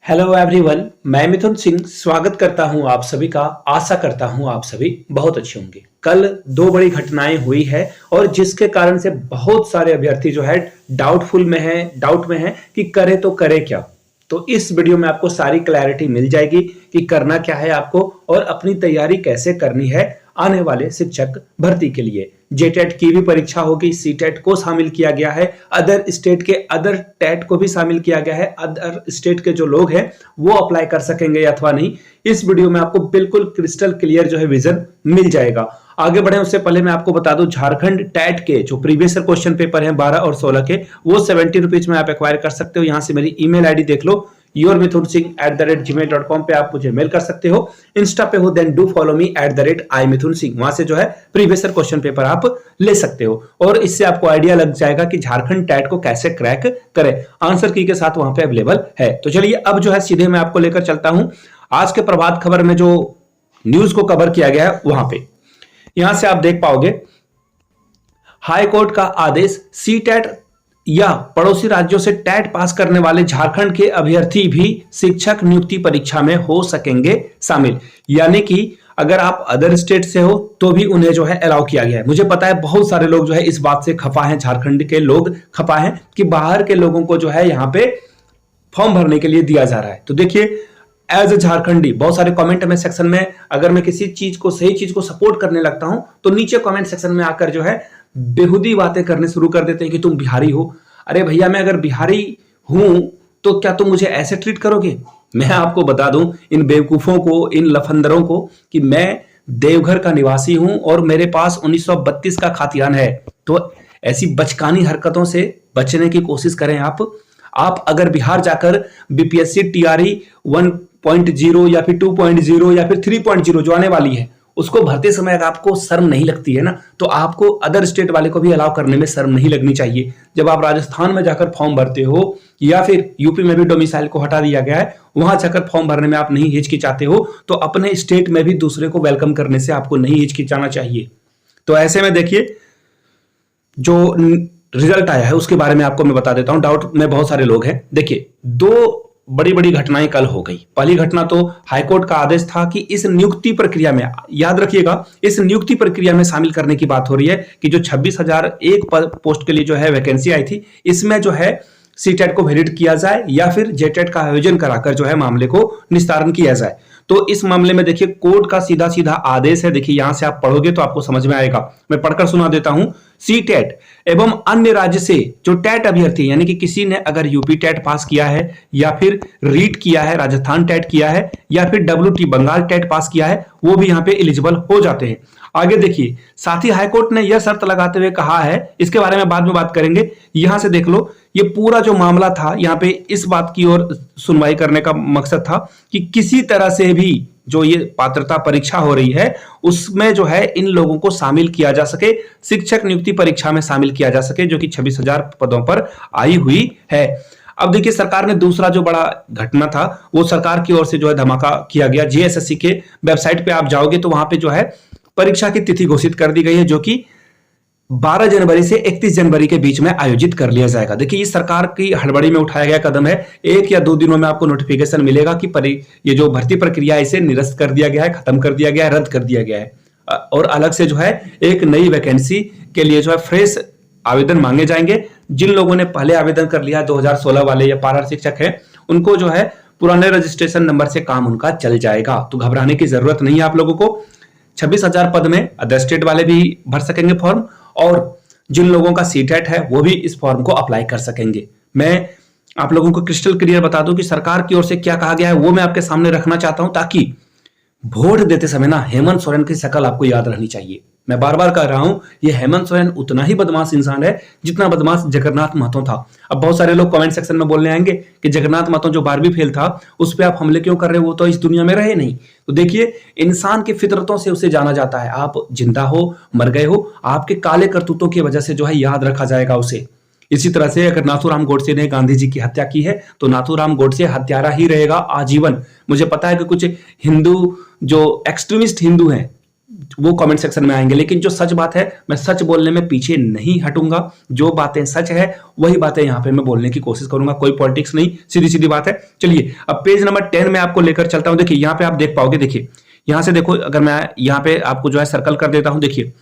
Hello everyone, मैं मिथुन सिंह स्वागत करता हूं आप सभी का। आशा करता हूं आप सभी बहुत अच्छे होंगे। कल दो बड़ी घटनाएं हुई है और जिसके कारण से बहुत सारे अभ्यर्थी जो है डाउट में है कि करे तो करे क्या। तो इस वीडियो में आपको सारी क्लैरिटी मिल जाएगी कि करना क्या है आपको और अपनी तैयारी कैसे करनी है आने वाले शिक्षक भर्ती के लिए। जेटेट की भी परीक्षा होगी, सीटेट को शामिल किया गया है, अदर स्टेट के अदर टेट को भी शामिल किया गया है। अदर स्टेट के जो लोग हैं वो अप्लाई कर सकेंगे अथवा नहीं, इस वीडियो में आपको बिल्कुल क्रिस्टल क्लियर जो है विजन मिल जाएगा। आगे बढ़े उससे पहले मैं आपको बता दूं, झारखंड टेट के जो प्रीवियस क्वेश्चन पेपर हैं 12 और 16 के, वो 70 रुपीज में आप एक्वायर कर सकते हो। यहां से मेरी ईमेल आईडी देख लो, yourmithunsingh@gmail.com पे आप मुझे मेल कर सकते हो। इंस्टा पे हो then do follow me @imithunsingh, वहां से जो है प्रीवियस क्वेश्चन पेपर आप ले सकते हो और इससे आपको आइडिया लग जाएगा कि झारखंड टैट को कैसे क्रैक करें। आंसर की के साथ वहां पे अवेलेबल है। तो चलिए अब जो है सीधे मैं आपको लेकर चलता हूं आज के प्रभात खबर में जो न्यूज को कवर किया गया है वहां पे। यहां से आप देख पाओगे, हाई कोर्ट का आदेश, सीटेट या पड़ोसी राज्यों से टैट पास करने वाले झारखंड के अभ्यर्थी भी शिक्षक नियुक्ति परीक्षा में हो सकेंगे शामिल। यानी कि अगर आप अदर स्टेट से हो तो भी उन्हें जो है अलाउ किया गया है। मुझे पता है बहुत सारे लोग जो है इस बात से खफा हैं, झारखंड के लोग खफा हैं कि बाहर के लोगों को जो है यहाँ पे फॉर्म भरने के लिए दिया जा रहा है। तो देखिए, एज ए झारखंडी बहुत सारे कमेंट में सेक्शन में, अगर मैं किसी चीज को सही चीज को सपोर्ट करने लगता हूं तो नीचे कमेंट सेक्शन में आकर जो है बेहुदी बातें करने शुरू कर देते हैं कि तुम बिहारी हो। अरे भैया, मैं अगर बिहारी हूं तो क्या तुम मुझे ऐसे ट्रीट करोगे? मैं आपको बता दूं इन बेवकूफों को, इन लफंदरों को, कि मैं देवघर का निवासी हूं और मेरे पास 1932 का खातियान है। तो ऐसी बचकानी हरकतों से बचने की कोशिश करें आप अगर बिहार जाकर बीपीएससी टीआरई 1.0 या फिर 2.0 या फिर 3.0 जो आने वाली है उसको भरते समय अगर आपको शर्म नहीं लगती है ना, तो आपको अदर स्टेट वाले को भी अलाउ करने में शर्म नहीं लगनी चाहिए। जब आप राजस्थान में जाकर फॉर्म भरते हो या फिर यूपी में भी डोमिसाइल को हटा दिया गया है, वहां जाकर फॉर्म भरने में आप नहीं हिचकिचाते हो, तो अपने स्टेट में भी दूसरे को वेलकम करने से आपको नहीं हिचकिचाना चाहिए। तो ऐसे में देखिए, जो रिजल्ट आया है उसके बारे में आपको मैं बता देता हूं। डाउट में बहुत सारे लोग हैं। देखिए, दो बड़ी बड़ी घटनाएं कल हो गई। पहली घटना तो हाईकोर्ट का आदेश था कि इस नियुक्ति प्रक्रिया में, याद रखिएगा, इस नियुक्ति प्रक्रिया में शामिल करने की बात हो रही है कि जो 26,001 पोस्ट के लिए जो है वैकेंसी आई थी, इसमें जो है सीटेट को वैलिड किया जाए या फिर जेटेट का आयोजन कराकर जो है मामले को निस्तारण किया जाए। तो इस मामले में देखिए कोर्ट का सीधा सीधा आदेश है। देखिए, यहां से आप पढ़ोगे तो आपको समझ में आएगा। मैं पढ़कर सुना देता हूं। सीटेट एवं अन्य राज्य से जो टेट अभ्यर्थी, यानी कि किसी ने अगर यूपी टेट पास किया है या फिर रीट किया है, राजस्थान टेट किया है या फिर डब्ल्यूटी बंगाल टेट पास किया है, वो भी यहां पे एलिजिबल हो जाते हैं। आगे देखिए, साथ ही हाईकोर्ट ने यह शर्त लगाते हुए कहा है, इसके बारे में बाद में बात करेंगे। यहां से देख लो, ये पूरा जो मामला था यहां पे इस बात की ओर सुनवाई करने का मकसद था कि किसी तरह से भी जो ये पात्रता परीक्षा हो रही है उसमें जो है इन लोगों को शामिल किया जा सके, शिक्षक नियुक्ति परीक्षा में शामिल किया जा सके, जो कि 26,000 पदों पर आई हुई है। अब देखिए, सरकार ने दूसरा जो बड़ा घटना था वो सरकार की ओर से जो है धमाका किया गया। जेएसएससी के वेबसाइट पे आप जाओगे तो वहां पे जो है परीक्षा की तिथि घोषित कर दी गई है, जो कि 12 जनवरी से 31 जनवरी के बीच में आयोजित कर लिया जाएगा। देखिए, ये सरकार की हड़बड़ी में उठाया गया कदम है। 1 या 2 दिनों में आपको नोटिफिकेशन मिलेगा कि ये जो भर्ती प्रक्रिया है इसे निरस्त कर दिया गया है, खत्म कर दिया गया है, रद्द कर दिया गया है और अलग से जो है एक नई वैकेंसी के लिए जो है फ्रेश आवेदन मांगे जाएंगे। जिन लोगों ने पहले आवेदन कर लिया, 2016 वाले या पारा शिक्षक है, उनको जो है पुराने रजिस्ट्रेशन नंबर से काम उनका चल जाएगा। तो घबराने की जरूरत नहीं है आप लोगों को। 26,000 पद में अदर स्टेट वाले भी भर सकेंगे फॉर्म और जिन लोगों का सीटेट है वो भी इस फॉर्म को अप्लाई कर सकेंगे। मैं आप लोगों को क्रिस्टल क्लियर बता दूं कि सरकार की ओर से क्या कहा गया है वो मैं आपके सामने रखना चाहता हूं, ताकि वोट देते समय ना हेमंत सोरेन की शक्ल आपको याद रहनी चाहिए। मैं बार बार कह रहा हूं, ये हेमंत सोरेन उतना ही बदमाश इंसान है जितना बदमाश जगन्नाथ महतो था। अब बहुत सारे लोग कमेंट सेक्शन में बोलने आएंगे कि जगन्नाथ महतो जो 12वीं फेल था उस पर आप हमले क्यों कर रहे हो, वो तो इस दुनिया में रहे नहीं। तो देखिए, इंसान की फितरतों से उसे जाना जाता है। आप जिंदा हो, मर गए हो, आपके काले करतूतों की वजह से जो है याद रखा जाएगा उसे। इसी तरह से अगर नाथूराम गोडसे ने गांधी जी की हत्या की है तो नाथूराम गोडसे हत्यारा ही रहेगा आजीवन। मुझे पता है कि कुछ हिंदू जो एक्सट्रीमिस्ट हिंदू हैं वो कमेंट सेक्शन में आएंगे। लेकिन जो सच बात है, मैं सच बोलने में पीछे नहीं हटूंगा। जो बातें सच है वही बातें यहां पे मैं बोलने की कोशिश करूंगा, कोई पॉलिटिक्स नहीं, सीधी सीधी बात है। चलिए अब पेज नंबर 10 में आपको लेकर चलता हूं। देखिए यहां पे आप देख पाओगे, देखिए यहां से देखो, अगर मैं यहां पे आपको जो है सर्कल कर देता हूं, देखिए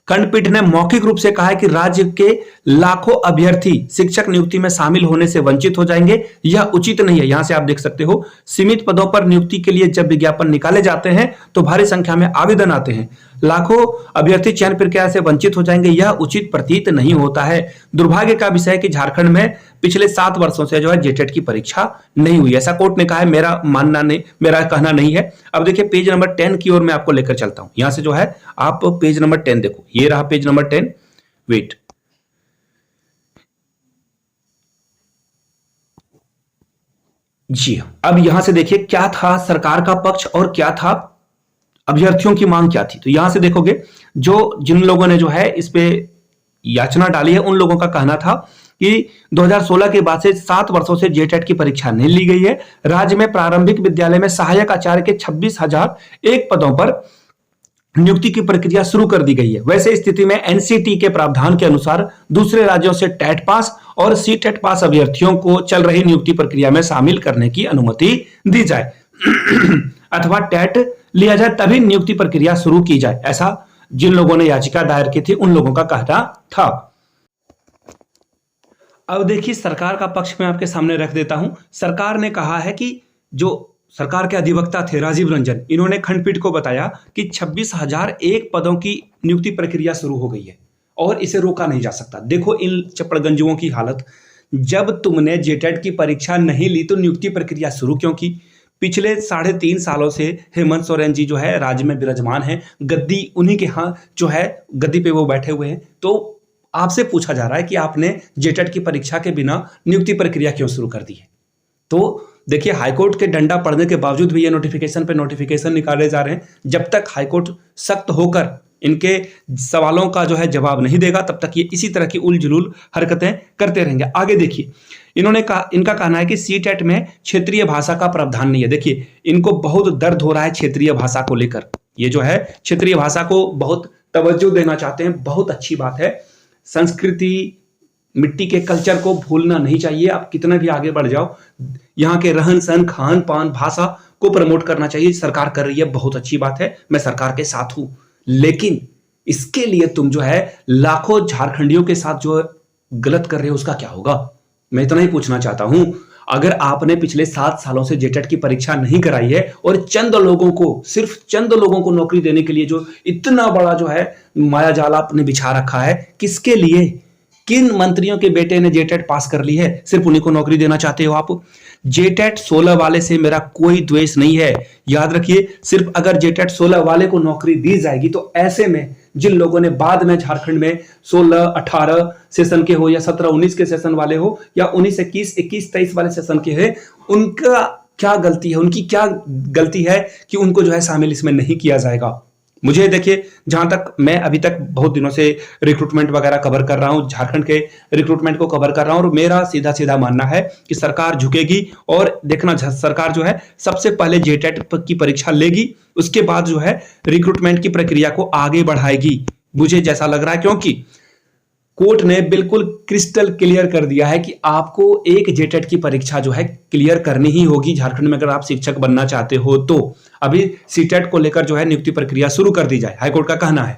खंडपीठ ने मौखिक रूप से कहा है कि राज्य के लाखों अभ्यर्थी शिक्षक नियुक्ति में शामिल होने से वंचित हो जाएंगे, यह उचित नहीं है। यहां से आप देख सकते हो, सीमित पदों पर नियुक्ति के लिए जब विज्ञापन निकाले जाते हैं तो भारी संख्या में आवेदन आते हैं, लाखों अभ्यर्थी चयन प्रक्रिया से वंचित हो जाएंगे, यह उचित प्रतीत नहीं होता है। दुर्भाग्य का विषय है कि झारखंड में पिछले 7 वर्षों से जो है जेटेट की परीक्षा नहीं हुई, ऐसा कोर्ट ने कहा है। मेरा मानना नहीं, मेरा कहना नहीं है। अब देखिए पेज नंबर 10 की ओर मैं आपको लेकर चलता हूं। यहां से जो है आप पेज नंबर 10 देखो, ये रहा पेज नंबर 10। वेट, जी अब यहां से देखिए क्या था सरकार का पक्ष और क्या था अभ्यर्थियों की मांग क्या थी। तो यहां से देखोगे, जो जिन लोगों ने जो है इस पे याचना डाली है उन लोगों का कहना था कि 2016 के बाद से 7 वर्षों से जेटेट की परीक्षा नहीं ली गई है। राज्य में प्रारंभिक विद्यालय में सहायक आचार्य के 26,001 पदों पर नियुक्ति की प्रक्रिया शुरू कर दी गई है। वैसे स्थिति में एनसीटी के प्रावधान के अनुसार दूसरे राज्यों से टेट पास और सी टेट पास अभ्यर्थियों को चल रही नियुक्ति प्रक्रिया में शामिल करने की अनुमति दी जाए अथवा टेट लिया जाए तभी नियुक्ति प्रक्रिया शुरू की जाए, ऐसा जिन लोगों ने याचिका दायर की थी उन लोगों का कहना था। अब देखिए सरकार का पक्ष में आपके सामने रख देता हूं। सरकार ने कहा है कि जो सरकार के अधिवक्ता थे राजीव रंजन, इन्होंने खंडपीठ को बताया कि 26,001 पदों की नियुक्ति प्रक्रिया शुरू हो गई है और इसे रोका नहीं जा सकता। देखो इन चपड़गंजुओं की हालत, जब तुमने जेटेट की परीक्षा नहीं ली तो नियुक्ति प्रक्रिया शुरू क्यों की। पिछले 3.5 सालों से हेमंत सोरेन जी जो है राज्य में विराजमान है, गद्दी उन्हीं के यहाँ जो है गद्दी पे वो बैठे हुए हैं। तो आपसे पूछा जा रहा है कि आपने जेटेट की परीक्षा के बिना नियुक्ति प्रक्रिया क्यों शुरू कर दी है। तो देखिए हाईकोर्ट के डंडा पड़ने के बावजूद भी ये नोटिफिकेशन पे नोटिफिकेशन निकाले जा रहे हैं। जब तक हाईकोर्ट सख्त होकर इनके सवालों का जो है जवाब नहीं देगा तब तक ये इसी तरह की उलझुल हरकतें करते रहेंगे। आगे देखिए, इन्होंने कहा, इनका कहना है कि सीटेट में क्षेत्रीय भाषा का प्रावधान नहीं है। देखिए इनको बहुत दर्द हो रहा है क्षेत्रीय भाषा को लेकर। ये जो है क्षेत्रीय भाषा को बहुत तवज्जो देना चाहते हैं, बहुत अच्छी बात है। संस्कृति, मिट्टी के कल्चर को भूलना नहीं चाहिए। आप कितना भी आगे बढ़ जाओ, यहाँ के रहन सहन, खान पान, भाषा को प्रमोट करना चाहिए। सरकार कर रही है, बहुत अच्छी बात है, मैं सरकार के साथ हूं। लेकिन इसके लिए तुम जो है लाखों झारखंडियों के साथ जो गलत कर रहे हो उसका क्या होगा, मैं इतना ही पूछना चाहता हूं। अगर आपने पिछले 7 सालों से जेटेट की परीक्षा नहीं कराई है और चंद लोगों को, सिर्फ चंद लोगों को नौकरी देने के लिए जो इतना बड़ा जो है माया जाल आपने बिछा रखा है, किसके लिए, किन मंत्रियों के बेटे ने जेटेट पास कर ली है, सिर्फ उन्हीं को नौकरी देना चाहते हो आप। जेटेट 16 वाले से मेरा कोई द्वेष नहीं है, याद रखिए। सिर्फ अगर जेटेट 16 वाले को नौकरी दी जाएगी तो ऐसे में जिन लोगों ने बाद में झारखंड में 16, 18 सेशन के हो या 17, 19 के सेशन वाले हो या 19, 21, 21, 23 वाले सेशन के हैं, उनका क्या गलती है, उनकी क्या गलती है कि उनको जो है शामिल इसमें नहीं किया जाएगा। मुझे देखिए, जहां तक मैं अभी तक बहुत दिनों से रिक्रूटमेंट वगैरह कवर कर रहा हूं, झारखंड के रिक्रूटमेंट को कवर कर रहा हूं, और मेरा सीधा सीधा मानना है कि सरकार झुकेगी और देखना सरकार जो है सबसे पहले जेटेट की परीक्षा लेगी, उसके बाद जो है रिक्रूटमेंट की प्रक्रिया को आगे बढ़ाएगी, मुझे जैसा लग रहा है। क्योंकि कोर्ट ने बिल्कुल क्रिस्टल क्लियर कर दिया है कि आपको एक जेटेट की परीक्षा जो है क्लियर करनी ही होगी झारखंड में अगर आप शिक्षक बनना चाहते हो। तो अभी सीटेट को लेकर जो है नियुक्ति प्रक्रिया शुरू कर दी जाए, हाईकोर्ट का कहना है।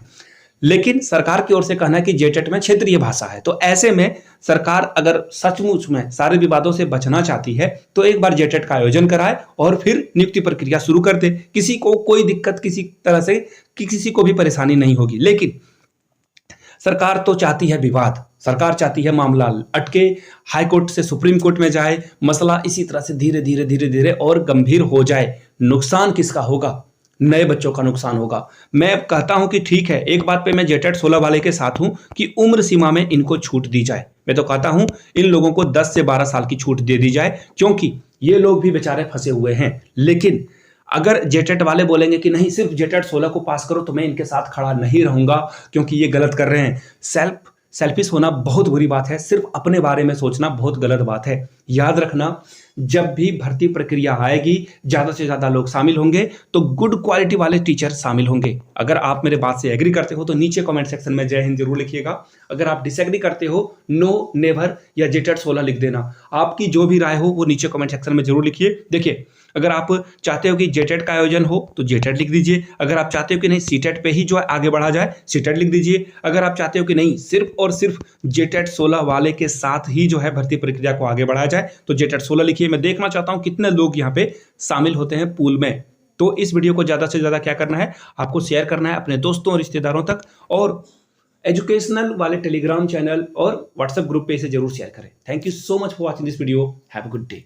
लेकिन सरकार की ओर से कहना है कि जेटेट में क्षेत्रीय भाषा है। तो ऐसे में सरकार अगर सचमुच में सारे विवादों से बचना चाहती है तो एक बार जेटेट का आयोजन कराए और फिर नियुक्ति प्रक्रिया शुरू कर दे। किसी को कोई दिक्कत, किसी तरह से किसी को भी परेशानी नहीं होगी। लेकिन सरकार तो चाहती है विवाद, सरकार चाहती है मामला अटके, हाईकोर्ट से सुप्रीम कोर्ट में जाए, मसला इसी तरह से धीरे धीरे धीरे धीरे और गंभीर हो जाए। नुकसान किसका होगा? नए बच्चों का नुकसान होगा। मैं कहता हूं कि ठीक है, एक बात पे मैं जेटेट 16 वाले के साथ हूं कि उम्र सीमा में इनको छूट दी जाए। मैं तो कहता हूं इन लोगों को 10 से 12 साल की छूट दे दी जाए, क्योंकि ये लोग भी बेचारे फंसे हुए हैं। लेकिन अगर जेटेट वाले बोलेंगे कि नहीं सिर्फ जेटेट 16 को पास करो, तो मैं इनके साथ खड़ा नहीं रहूंगा, क्योंकि ये गलत कर रहे हैं। सेल्फिश होना बहुत बुरी बात है, सिर्फ अपने बारे में सोचना बहुत गलत बात है। याद रखना, जब भी भर्ती प्रक्रिया आएगी ज्यादा से ज्यादा लोग शामिल होंगे तो गुड क्वालिटी वाले टीचर शामिल होंगे। अगर आप मेरे बात से एग्री करते हो तो नीचे कमेंट सेक्शन में जय हिंद जरूर लिखिएगा। अगर आप डिसएग्री करते हो नो, नेवर या जेटेट 16 लिख देना। आपकी जो भी राय हो वो नीचे कमेंट सेक्शन में जरूर लिखिए। देखिए, अगर आप चाहते हो कि जेटेट का आयोजन हो तो जेटेट लिख दीजिए। अगर आप चाहते हो कि नहीं सीटेट पे ही जो है आगे बढ़ा जाए, सीटेट लिख दीजिए। अगर आप चाहते हो कि नहीं सिर्फ और सिर्फ जेटेट 16 वाले के साथ ही जो है भर्ती प्रक्रिया को आगे बढ़ाया जाए तो जेटेट 16 लिखिए। मैं देखना चाहता हूं कितने लोग यहाँ पे शामिल होते हैं पूल में। तो इस वीडियो को ज्यादा से ज्यादा क्या करना है, आपको शेयर करना है अपने दोस्तों और रिश्तेदारों तक, और एजुकेशनल वाले टेलीग्राम चैनल और व्हाट्सएप ग्रुप पे इसे जरूर शेयर करें। Thank you so much for watching this video. Have a good day.